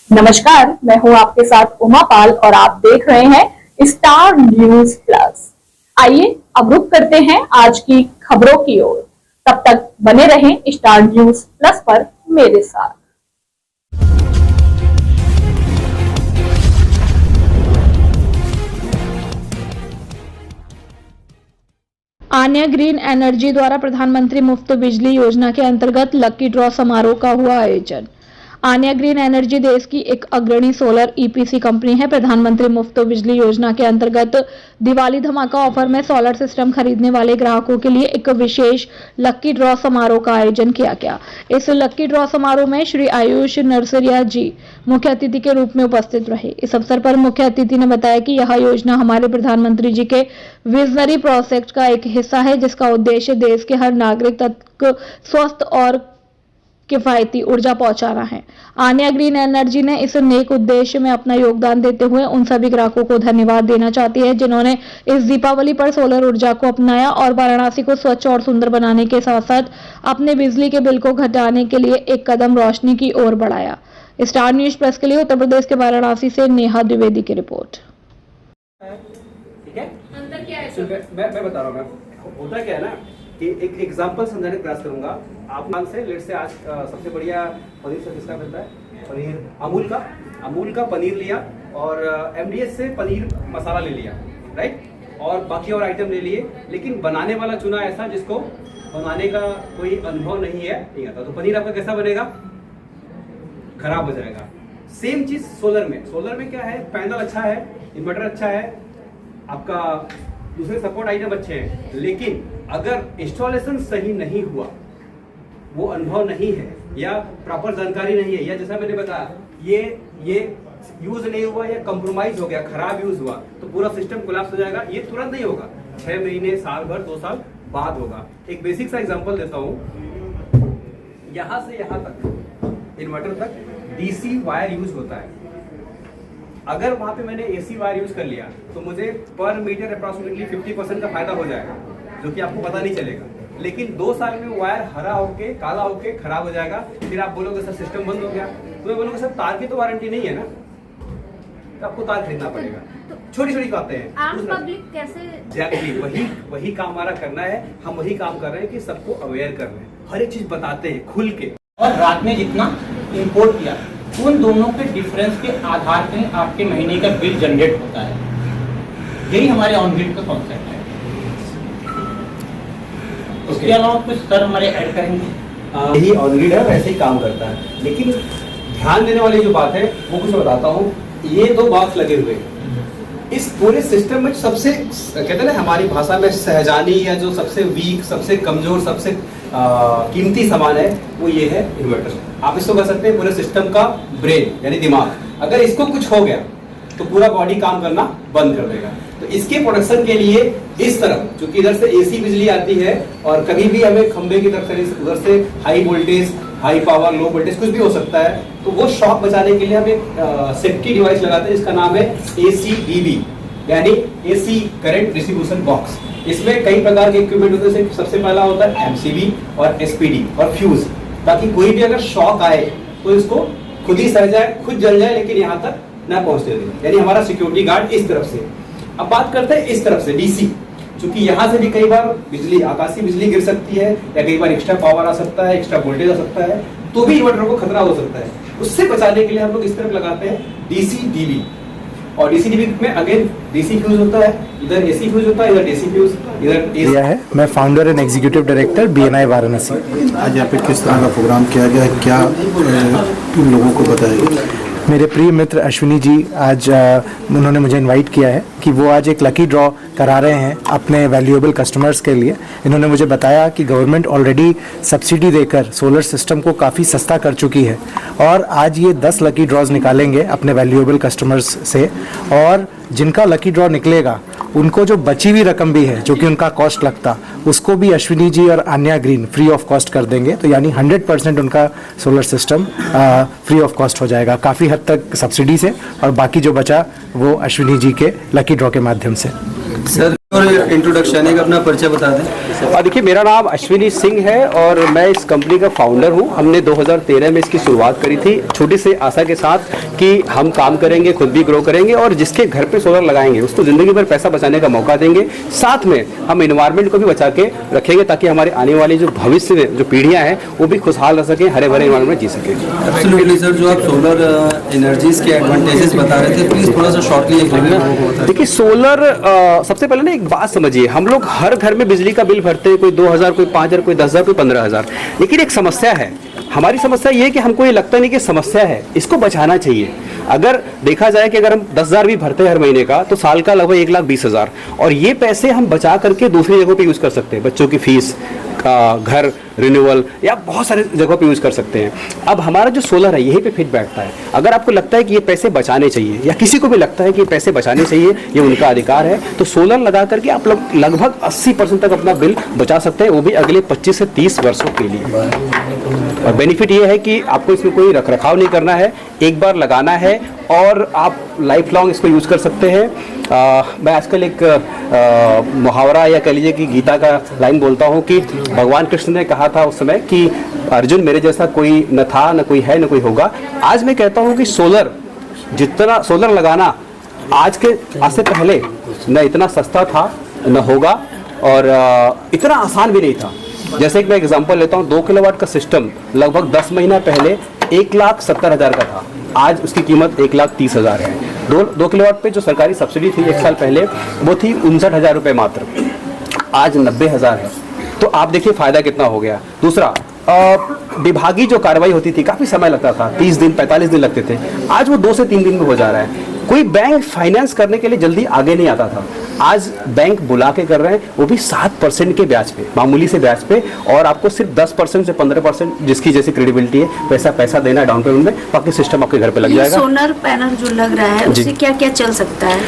नमस्कार, मैं हूं आपके साथ उमा पाल और आप देख रहे हैं स्टार न्यूज प्लस। आइए अब रुक करते हैं आज की खबरों की ओर। तब तक बने रहें स्टार न्यूज प्लस पर मेरे साथ। आन्या ग्रीन एनर्जी द्वारा प्रधानमंत्री मुफ्त बिजली योजना के अंतर्गत लकी ड्रॉ समारोह का हुआ आयोजन। आन्या ग्रीन एनर्जी देश की एक अग्रणी सोलर ईपीसी कंपनी है। प्रधानमंत्री मुफ्त बिजली योजना के अंतर्गत दिवाली धमाका ऑफर में सोलर सिस्टम खरीदने वाले ग्राहकों के लिए एक विशेष लकी ड्रॉ समारोह का आयोजन किया गया। इस लकी ड्रॉ समारोह में श्री आयुष नरसरिया जी मुख्य अतिथि के रूप में उपस्थित रहे। इस अवसर पर मुख्य अतिथि ने बताया कि यह योजना हमारे प्रधानमंत्री जी के विजनरी प्रोजेक्ट का एक हिस्सा है, जिसका उद्देश्य देश के हर नागरिक तक स्वस्थ और किफायती ऊर्जा पहुंचाना है। आन्या ग्रीन एनर्जी ने इस नेक उद्देश्य में अपना योगदान देते हुए उन सभी ग्राहकों को धन्यवाद देना चाहती है जिन्होंने इस दीपावली पर सोलर ऊर्जा को अपनाया और वाराणसी को स्वच्छ और सुंदर बनाने के साथ साथ अपने बिजली के बिल को घटाने के लिए एक कदम रोशनी की ओर बढ़ाया। स्टार न्यूज प्लस के लिए उत्तर प्रदेश के वाराणसी से नेहा द्विवेदी की रिपोर्ट। ठीक है, अंतर क्या है? मैं बता रहा हूँ। होता क्या है ना कि एक एग्जांपल समझाने का प्रयास करूंगा। आप मान से लेट से आज सबसे बढ़िया पनीर से किसका मिलता है? पनीर अमूल का पनीर लिया और एमडीएच से पनीर मसाला ले लिया, राइट, और बाकी और आइटम ले लिए, लेकिन बनाने वाला चुना ऐसा जिसको बनाने का कोई अनुभव नहीं आता, तो पनीर आपका कैसा बनेगा? खराब हो जाएगा। सेम चीज सोलर में क्या है? पैनल अच्छा है, इन्वर्टर अच्छा है, आपका दूसरे सपोर्ट आइटम अच्छे हैं, लेकिन अगर इंस्टॉलेशन सही नहीं हुआ, वो अनुभव नहीं है या प्रॉपर जानकारी नहीं है, या जैसा मैंने बताया ये यूज नहीं हुआ या कंप्रोमाइज हो गया, खराब यूज हुआ, तो पूरा सिस्टम कोलैप्स हो जाएगा। ये तुरंत नहीं होगा, 6 महीने, साल भर, 2 साल बाद होगा। एक बेसिक सा एग्जांपल देता हूं। यहां से यहां तक इन्वर्टर तक डीसी वायर यूज होता है। अगर वहां पे मैंने एसी वायर यूज कर लिया तो मुझे पर मीटर अप्रोक्सीमेटली 50% का फायदा हो जाएगा, जो कि आपको पता नहीं चलेगा। लेकिन 2 साल में वायर हरा होके, काला होके खराब हो जाएगा। फिर आप बोलोगे सर सिस्टम बंद हो गया, तो मैं बोलूंगा सर तार की तो वारंटी नहीं है ना, तो आपको तार खरीदना पड़ेगा। छोटी छोटी बातें हैं। आम पब्लिक कैसे एग्जैक्टली वही काम हमारा करना है। हम वही काम कर रहे हैं कि सबको अवेयर कर रहे हैं, हर एक चीज बताते हैं खुल के। और रात में जितना इंपोर्ट किया, उन दोनों के डिफरेंस के आधार पे आपके महीने का बिल जनरेट होता है। यही हमारे ऑन ग्रिड का कॉन्सेप्ट है। उसके अलावा कुछ सर हमारे ऐड करेंगे। यही ऑन ग्रिड है, वैसे ही काम करता है। लेकिन ध्यान देने वाली जो बात है वो कुछ बताता हूँ। ये 2 बॉक्स लगे हुए इस पूरे सिस्टम में सबसे कहते हैं ना हमारी भाषा में सहजानी, या जो सबसे वीक, सबसे कमजोर, सबसे कीमती सामान है, वो ये है इन्वर्टर। आप इसको कह सकते हैं पूरे सिस्टम का ब्रेन यानी दिमाग। अगर इसको कुछ हो गया तो पूरा बॉडी काम करना बंद कर देगा। तो इसके प्रोडक्शन के लिए इस तरफ, क्योंकि इधर से एसी बिजली आती है और कभी भी हमें खंबे की तरफ से उधर से high voltage, high power, low voltage कुछ भी हो सकता है, तो वो शॉक बचाने के लिए हम एक सेफ्टी डिवाइस लगाते हैं, जिसका नाम है ACDB यानी एसी करंट डिस्ट्रीब्यूशन बॉक्स। इसमें कई प्रकार के इक्विपमेंट होते हैं। सबसे पहला होता है MCB और SPD और फ्यूज, ताकि कोई भी अगर शॉक आए तो इसको खुद ही सह जाए, खुद जल जाए, लेकिन यहाँ तक ना पहुंचते दे। यानी हमारा सिक्योरिटी गार्ड इस तरफ से। अब बात करते हैं इस तरफ से DC, क्योंकि यहाँ से भी कई बार बिजली, आकाशीय बिजली गिर सकती है, या कई बार एक्स्ट्रा पावर आ सकता है, एक्स्ट्रा वोल्टेज आ सकता है, तो भी इन्वर्टर को खतरा हो सकता है। उससे बचाने के लिए हम लोग इस तरफ लगाते हैं DCDB। और DCDB में अगेन DC फ्यूज होता है, इधर AC फ्यूज होता है, इधर DC फ्यूज, इधर AC है। मैं founder and executive director BNI Varanasi. आज यहाँ पे किस तरह का प्रोग्राम किया गया है, क्या उन लोगों को बताया? मेरे प्रिय मित्र अश्विनी जी आज उन्होंने मुझे इनवाइट किया है कि वो आज एक लकी ड्रॉ करा रहे हैं अपने वैल्यूएबल कस्टमर्स के लिए। इन्होंने मुझे बताया कि गवर्नमेंट ऑलरेडी सब्सिडी देकर सोलर सिस्टम को काफ़ी सस्ता कर चुकी है, और आज ये 10 लकी ड्रॉज निकालेंगे अपने वैल्यूएबल कस्टमर्स से, और जिनका लकी ड्रॉ निकलेगा उनको जो बची हुई रकम भी है, जो कि उनका कॉस्ट लगता, उसको भी अश्विनी जी और Anya Green free of cost कर देंगे। तो यानी 100% उनका solar system free of cost हो जाएगा, काफ़ी हद तक सब्सिडी से, और बाकी जो बचा वो अश्विनी जी के लकी ड्रॉ के माध्यम से। सर और इंट्रोडक्शन एक अपना परिचय बता दें। देखिए, मेरा नाम अश्विनी सिंह है और मैं इस कंपनी का फाउंडर हूं। हमने 2013 में इसकी शुरुआत करी थी छोटी सी आशा के साथ कि हम काम करेंगे, खुद भी ग्रो करेंगे और जिसके घर पे सोलर लगाएंगे उसको ज़िंदगी भर पैसा बचाने का मौका देंगे। साथ में हम इन्वायरमेंट को भी बचा के रखेंगे ताकि हमारे आने वाली जो भविष्य में जो पीढ़ियाँ हैं वो भी खुशहाल रह सकें, हरे भरे इन्वायरमेंट जी सकें। एब्सोल्युटली सर, जो आप सोलर एनर्जीज के एडवांटेजेस बता रहे थे, प्लीज़ थोड़ा सा शॉर्टली एक देखिए, सोलर सबसे पहले ना एक बात समझिए, हम लोग हर घर में बिजली का बिल भरते हैं, कोई 2000, कोई 5000, कोई 10,000, कोई 15,000। लेकिन एक समस्या है, हमारी समस्या ये है कि हमको ये लगता नहीं कि समस्या है, इसको बचाना चाहिए। अगर देखा जाए कि अगर हम 10,000 भी भरते हैं हर महीने का तो साल का लगभग 1,20,000 और ये पैसे हम बचा करके दूसरी जगहों पे यूज़ कर सकते हैं। बच्चों की फीस, घर रिन्यूअल या बहुत सारे जगहों पे यूज़ कर सकते हैं। अब हमारा जो सोलर है यहीं पे फिट बैठता है। अगर आपको लगता है कि ये पैसे बचाने चाहिए या किसी को भी लगता है कि ये पैसे बचाने चाहिए, ये उनका अधिकार है, तो सोलर लगा करके आप लोग लगभग 80% तक अपना बिल बचा सकते हैं, वो भी अगले 25 से 30 वर्षों के लिए। और बेनिफिट ये है कि आपको इसमें कोई रखरखाव नहीं करना है, एक बार लगाना है और आप लाइफ लॉन्ग इसको यूज़ कर सकते हैं। मैं आजकल एक मुहावरा या कह लीजिए कि गीता का लाइन बोलता हूँ कि भगवान कृष्ण ने कहा था उस समय कि अर्जुन, मेरे जैसा कोई न था, न कोई है, न कोई होगा। आज मैं कहता हूँ कि सोलर लगाना आज से पहले न इतना सस्ता था, न होगा और इतना आसान भी नहीं था। जैसे कि मैं एग्जांपल लेता हूँ, 2 किलोवाट का सिस्टम लगभग 10 महीना पहले 1,70,000 का था, आज उसकी कीमत 1,30,000 है। 2 किलोवाट पे जो सरकारी सब्सिडी थी 1 साल पहले वो थी 59,000 रुपये मात्र, आज 90,000 है। तो आप देखिए फ़ायदा कितना हो गया। दूसरा, विभागीय जो कार्रवाई होती थी काफ़ी समय लगता था, 30 दिन 45 दिन लगते थे, आज वो 2 से 3 दिन में हो जा रहा है। कोई बैंक फाइनेंस करने के लिए जल्दी आगे नहीं आता था, आज बैंक बुला के कर रहे हैं, वो भी 7% के ब्याज पे, मामूली से ब्याज पे, और आपको सिर्फ 10% से 15% जिसकी जैसी क्रेडिबिलिटी है पैसा देना है डाउन पेमेंट में, बाकी सिस्टम आपके घर पे लग जाएगा। सोलर पैनल जो लग रहा है उससे क्या क्या चल सकता है?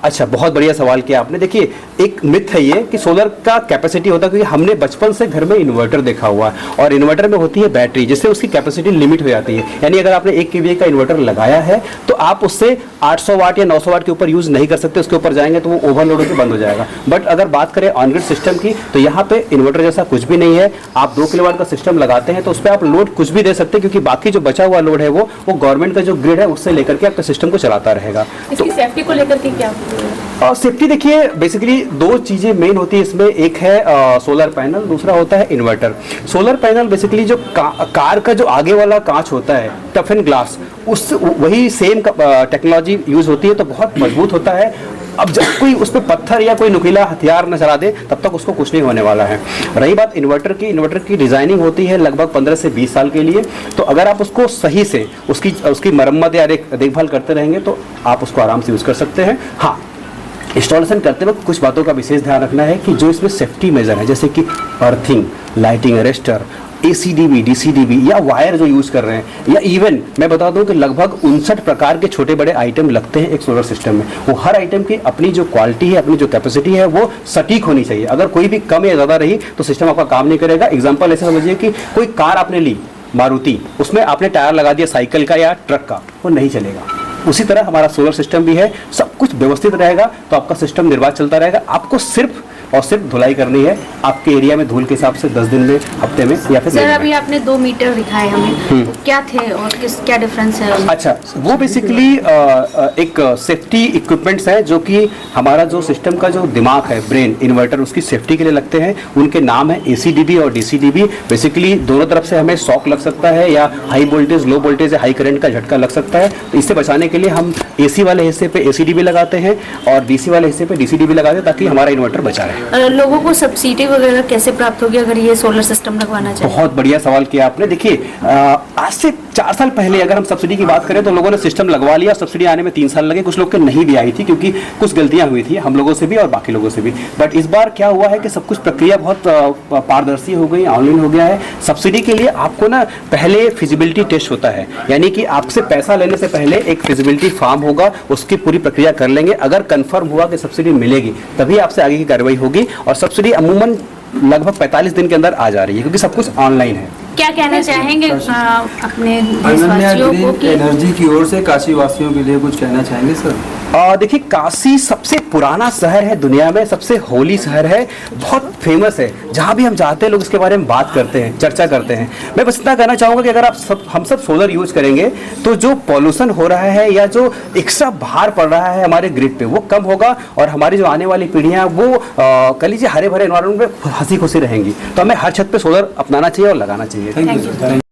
अच्छा, बहुत बढ़िया सवाल किया आपने। देखिए, एक मिथ है ये कि सोलर का कैपेसिटी होता है, क्योंकि हमने बचपन से घर में इन्वर्टर देखा हुआ है और इन्वर्टर में होती है बैटरी, जिससे उसकी कैपेसिटी लिमिट हो जाती है। यानी अगर आपने 1 kVA का इन्वर्टर लगाया है तो आप उससे 800 वाट या 900 वाट के ऊपर यूज नहीं कर सकते, उसके ऊपर जाएंगे तो वो ओवरलोड होकर बंद हो जाएगा। बट अगर बात करें ऑन ग्रिड सिस्टम की तो यहाँ पे इन्वर्टर जैसा कुछ भी नहीं है। आप 2 किलोवाट का सिस्टम लगाते हैं तो उस पर आप लोड कुछ भी दे सकते हैं, क्योंकि बाकी जो बचा हुआ लोड है वो गवर्नमेंट का जो ग्रिड है उससे लेकर के आपके सिस्टम को चलाता रहेगा। इसकी सेफ्टी को लेकर के क्या? सेफ्टी देखिए, बेसिकली 2 चीजें मेन होती है इसमें, एक है सोलर पैनल, दूसरा होता है इन्वर्टर। सोलर पैनल बेसिकली जो कार का जो आगे वाला कांच होता है, टफ एंड ग्लास, उस वही सेम टेक्नोलॉजी यूज होती है, तो बहुत मजबूत होता है। अब जब कोई उस पर पत्थर या कोई नुकीला हथियार न चला दे तब तक उसको कुछ नहीं होने वाला है। रही बात इन्वर्टर की डिजाइनिंग होती है लगभग 15 से 20 साल के लिए, तो अगर आप उसको सही से उसकी मरम्मत या देखभाल करते रहेंगे तो आप उसको आराम से यूज कर सकते हैं। हाँ, इंस्टॉलेशन करते वक्त कुछ बातों का विशेष ध्यान रखना है कि जो इसमें सेफ्टी मेजर है, जैसे कि earthing, lighting arrester, ACDB, DCDB या वायर जो यूज कर रहे हैं, या इवन मैं बता दूं कि लगभग 59 प्रकार के छोटे बड़े आइटम लगते हैं एक सोलर सिस्टम में। वो हर आइटम की अपनी जो क्वालिटी है, अपनी जो कैपेसिटी है वो सटीक होनी चाहिए। अगर कोई भी कम या ज़्यादा रही तो सिस्टम आपका काम नहीं करेगा। एग्जाम्पल ऐसे समझिए कि कोई कार आपने ली मारुति, उसमें आपने टायर लगा दिया साइकिल का या ट्रक का, वो नहीं चलेगा। उसी तरह हमारा सोलर सिस्टम भी है, सब कुछ व्यवस्थित रहेगा तो आपका सिस्टम निर्बाध चलता रहेगा। आपको सिर्फ और सिर्फ धुलाई करनी है आपके एरिया में धूल के हिसाब से 10 दिन में, हफ्ते में या फिर सर अभी आपने 2 मीटर दिखाए हमें, तो क्या थे और क्या डिफरेंस है? अच्छा, वो बेसिकली एक सेफ्टी इक्विपमेंट्स है जो कि हमारा जो सिस्टम का जो दिमाग है, ब्रेन, इन्वर्टर, उसकी सेफ्टी के लिए लगते हैं। उनके नाम है ACDB और DCDB। बेसिकली दोनों तरफ से हमें शॉक लग सकता है या हाई वोल्टेज, लो वोल्टेज या हाई करंट का झटका लग सकता है, तो इससे बचाने के लिए हम AC वाले हिस्से पे ACDB लगाते हैं और DC वाले हिस्से पे DCDB लगाते हैं ताकि हमारा इन्वर्टर बचा रहे। लोगों को सब्सिडी वगैरह कैसे प्राप्त होगी अगर ये सोलर सिस्टम लगवाना चाहिए? बहुत बढ़िया सवाल किया आपने। देखिए, आज से 4 साल पहले अगर हम सब्सिडी की बात करें तो लोगों ने सिस्टम लगवा लिया, सब्सिडी आने में 3 साल लगे, कुछ लोग के नहीं भी आई थी क्योंकि कुछ गलतियां हुई थी हम लोगों से भी और बाकी लोगों से भी। बट इस बार क्या हुआ है कि सब कुछ प्रक्रिया बहुत पारदर्शी हो गई, ऑनलाइन हो गया है। सब्सिडी के लिए आपको ना पहले फिजिबिलिटी टेस्ट होता है, यानी कि आपसे पैसा लेने से पहले एक फिजिबिलिटी फॉर्म होगा, उसकी पूरी प्रक्रिया कर लेंगे। अगर कंफर्म हुआ कि सब्सिडी मिलेगी तभी आपसे आगे की कार्रवाई होगी, और सब्सिडी अमूमन लगभग 45 दिन के अंदर आ जा रही है क्योंकि सब कुछ ऑनलाइन है। क्या कहना चाहेंगे अपने देशवासियों को कि एनर्जी की ओर से काशी वासियों के लिए कुछ कहना चाहेंगे सर? देखिए काशी सबसे पुराना शहर है दुनिया में, सबसे होली शहर है, बहुत फेमस है। जहाँ भी हम जाते हैं लोग इसके बारे में बात करते हैं, चर्चा करते हैं। मैं बस इतना कहना चाहूँगा कि अगर हम सब सोलर यूज करेंगे तो जो पॉल्यूशन हो रहा है या जो एक्स्ट्रा भार पड़ रहा है हमारे ग्रिड पे वो कम होगा और हमारी जो आने वाली पीढ़ियाँ वो कह लीजिए हरे भरे एनवायरमेंट में हंसी खुशी रहेंगी। तो हमें हर छत पे सोलर अपनाना चाहिए और लगाना चाहिए। Thank you.